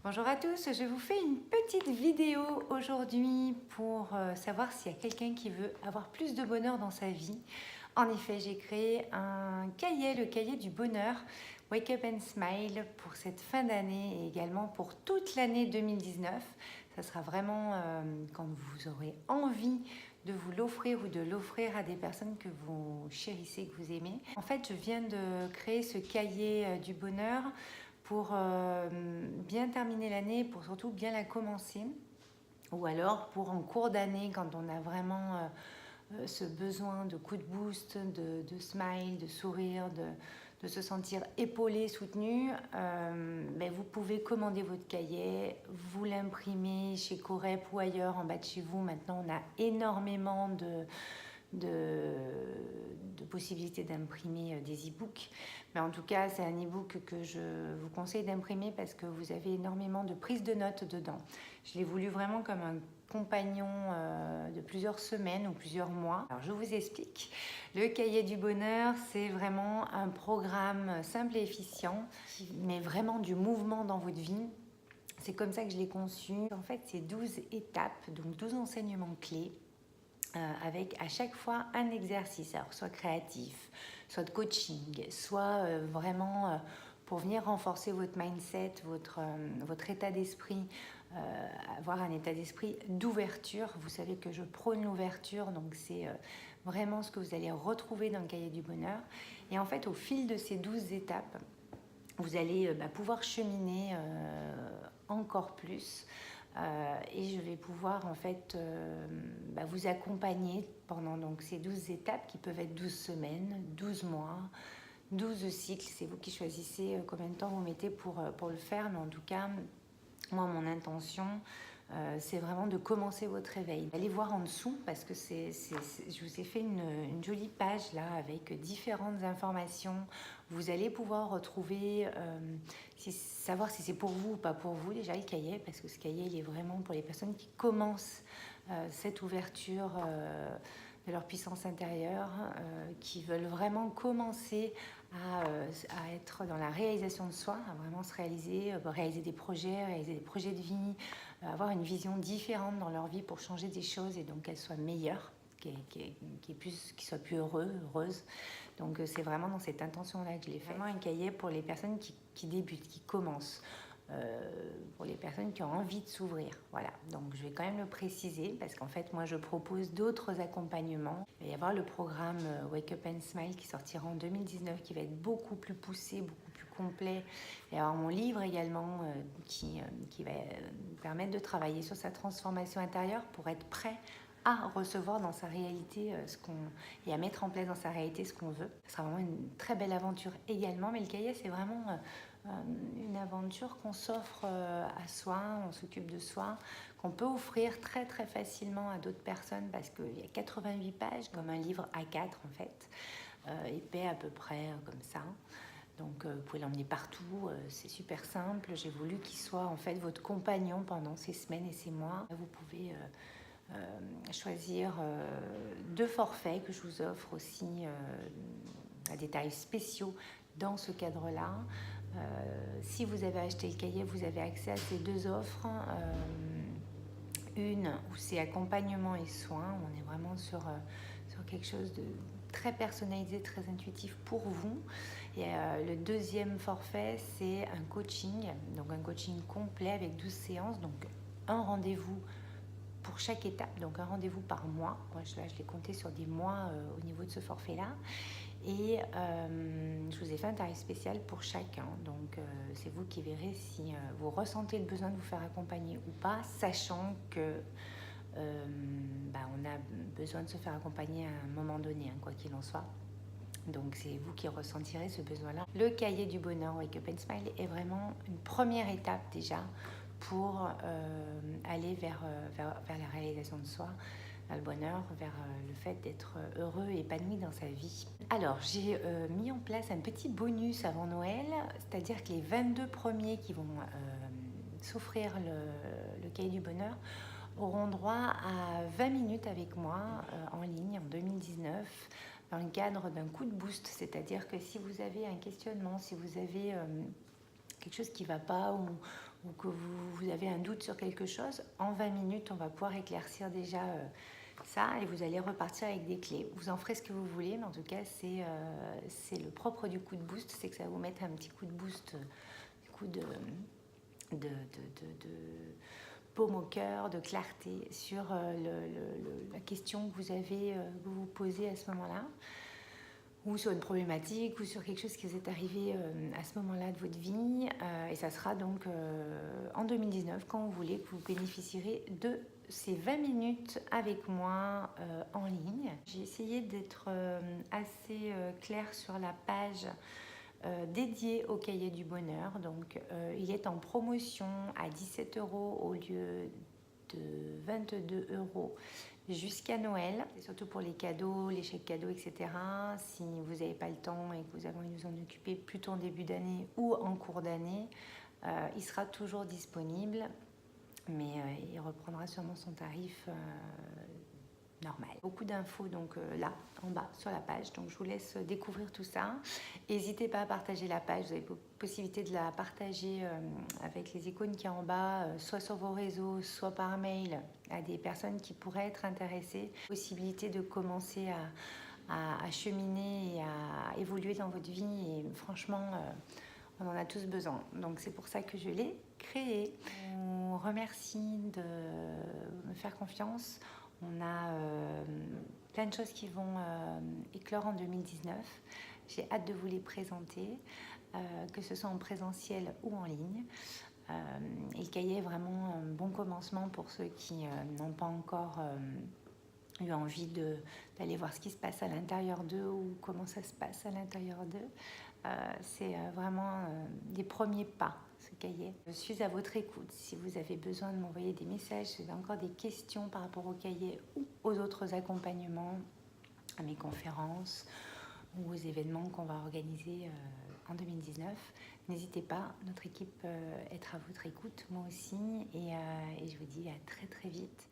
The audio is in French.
Bonjour à tous, je vous fais une petite vidéo aujourd'hui pour savoir s'il y a quelqu'un qui veut avoir plus de bonheur dans sa vie. En effet, j'ai créé un cahier, le cahier du bonheur, Wake Up and Smile, pour cette fin d'année et également pour toute l'année 2019. Ça sera vraiment quand vous aurez envie de vous l'offrir ou de l'offrir à des personnes que vous chérissez, que vous aimez. En fait, je viens de créer ce cahier du bonheur pour bien terminer l'année, pour surtout bien la commencer, ou alors pour en cours d'année, quand on a vraiment ce besoin de coup de boost, de smile, de sourire, de se sentir épaulé, soutenu, vous pouvez commander votre cahier, vous l'imprimer chez Corep ou ailleurs en bas de chez vous. Maintenant, on a énormément de possibilités d'imprimer des e-books. Mais en tout cas, c'est un e-book que je vous conseille d'imprimer parce que vous avez énormément de prises de notes dedans. Je l'ai voulu vraiment comme un compagnon de plusieurs semaines ou plusieurs mois. Alors je vous explique. Le cahier du bonheur, c'est vraiment un programme simple et efficient qui met vraiment du mouvement dans votre vie. C'est comme ça que je l'ai conçu. En fait, c'est 12 étapes, donc 12 enseignements clés avec à chaque fois un exercice, alors soit créatif, soit de coaching, soit vraiment pour venir renforcer votre mindset, votre état d'esprit, avoir un état d'esprit d'ouverture. Vous savez que je prône l'ouverture, donc c'est vraiment ce que vous allez retrouver dans le cahier du bonheur. Et en fait, au fil de ces 12 étapes, vous allez pouvoir cheminer encore plus. Et je vais pouvoir en fait vous accompagner pendant donc, ces 12 étapes qui peuvent être 12 semaines, 12 mois, 12 cycles. C'est vous qui choisissez combien de temps vous mettez pour le faire. Mais en tout cas, moi, mon intention, c'est vraiment de commencer votre réveil. Allez voir en dessous parce que je vous ai fait une jolie page là avec différentes informations. Vous allez pouvoir retrouver, savoir si c'est pour vous ou pas pour vous déjà le cahier, parce que ce cahier il est vraiment pour les personnes qui commencent cette ouverture de leur puissance intérieure, qui veulent vraiment commencer à être dans la réalisation de soi, à vraiment se réaliser des projets de vie, avoir une vision différente dans leur vie pour changer des choses et donc qu'elles soient meilleures, qu'ils soient plus heureuses. Donc c'est vraiment dans cette intention-là que je l'ai fait. Vraiment un cahier pour les personnes qui débutent, qui commencent. Pour les personnes qui ont envie de s'ouvrir. Voilà, donc je vais quand même le préciser parce qu'en fait, moi, je propose d'autres accompagnements. Il va y avoir le programme Wake Up and Smile qui sortira en 2019, qui va être beaucoup plus poussé, beaucoup plus complet. Il va y avoir mon livre également qui va permettre de travailler sur sa transformation intérieure pour être prêt à recevoir dans sa réalité et à mettre en place dans sa réalité ce qu'on veut. Ce sera vraiment une très belle aventure également, mais le cahier, c'est vraiment une aventure qu'on s'offre à soi, on s'occupe de soi, qu'on peut offrir très très facilement à d'autres personnes parce qu'il y a 88 pages, comme un livre A4 en fait, épais à peu près comme ça. Donc vous pouvez l'emmener partout, c'est super simple. J'ai voulu qu'il soit en fait votre compagnon pendant ces semaines et ces mois. Vous pouvez choisir 2 forfaits que je vous offre aussi à des tarifs spéciaux dans ce cadre-là. Si vous avez acheté le cahier, vous avez accès à ces 2 offres. Une où c'est accompagnement et soins, on est vraiment sur quelque chose de très personnalisé, très intuitif pour vous. Et le deuxième forfait, c'est un coaching, donc un coaching complet avec 12 séances, donc un rendez-vous pour chaque étape, donc un rendez-vous par mois. Moi, je l'ai compté sur des mois au niveau de ce forfait-là. Et je vous ai fait un tarif spécial pour chacun. Donc, c'est vous qui verrez si vous ressentez le besoin de vous faire accompagner ou pas, sachant que on a besoin de se faire accompagner à un moment donné, quoi qu'il en soit. Donc, c'est vous qui ressentirez ce besoin-là. Le cahier du bonheur Wake Up and Smile est vraiment une première étape déjà pour aller vers la réalisation de soi, vers le bonheur, vers le fait d'être heureux et épanoui dans sa vie. Alors, j'ai mis en place un petit bonus avant Noël, c'est-à-dire que les 22 premiers qui vont s'offrir le cahier du bonheur auront droit à 20 minutes avec moi en ligne en 2019 dans le cadre d'un coup de boost, c'est-à-dire que si vous avez un questionnement, si vous avez quelque chose qui ne va pas ou que vous avez un doute sur quelque chose, en 20 minutes, on va pouvoir éclaircir déjà ça et vous allez repartir avec des clés. Vous en ferez ce que vous voulez, mais en tout cas, c'est le propre du coup de boost, c'est que ça va vous mettre un petit coup de boost, coup de baume au cœur, de clarté sur la question que vous avez, que vous posez à ce moment-là, ou sur une problématique, ou sur quelque chose qui vous est arrivé à ce moment-là de votre vie. Et ça sera donc en 2019, quand vous voulez, que vous bénéficierez de ces 20 minutes avec moi en ligne. J'ai essayé d'être assez claire sur la page dédiée au cahier du bonheur. Donc, il est en promotion à 17 € au lieu de 22 € jusqu'à Noël, et surtout pour les cadeaux, les chèques cadeaux, etc. Si vous n'avez pas le temps et que vous avez envie de vous en occuper plutôt en début d'année ou en cours d'année, il sera toujours disponible, mais il reprendra sûrement son tarif normal. Beaucoup d'infos donc là, en bas, sur la page. Donc je vous laisse découvrir tout ça. N'hésitez pas à partager la page. Vous avez la possibilité de la partager avec les icônes qui est en bas, soit sur vos réseaux, soit par mail à des personnes qui pourraient être intéressées. Possibilité de commencer à cheminer et à évoluer dans votre vie. Et franchement, on en a tous besoin. Donc c'est pour ça que je l'ai créé. Je vous remercie de me faire confiance. On a plein de choses qui vont éclore en 2019. J'ai hâte de vous les présenter, que ce soit en présentiel ou en ligne. Et le cahier est vraiment un bon commencement pour ceux qui n'ont pas encore eu envie d'aller voir ce qui se passe à l'intérieur d'eux ou comment ça se passe à l'intérieur d'eux. C'est vraiment des premiers pas, ce cahier. Je suis à votre écoute. Si vous avez besoin de m'envoyer des messages, si vous avez encore des questions par rapport au cahier ou aux autres accompagnements, à mes conférences ou aux événements qu'on va organiser en 2019, n'hésitez pas. Notre équipe être à votre écoute, moi aussi. Et je vous dis à très très vite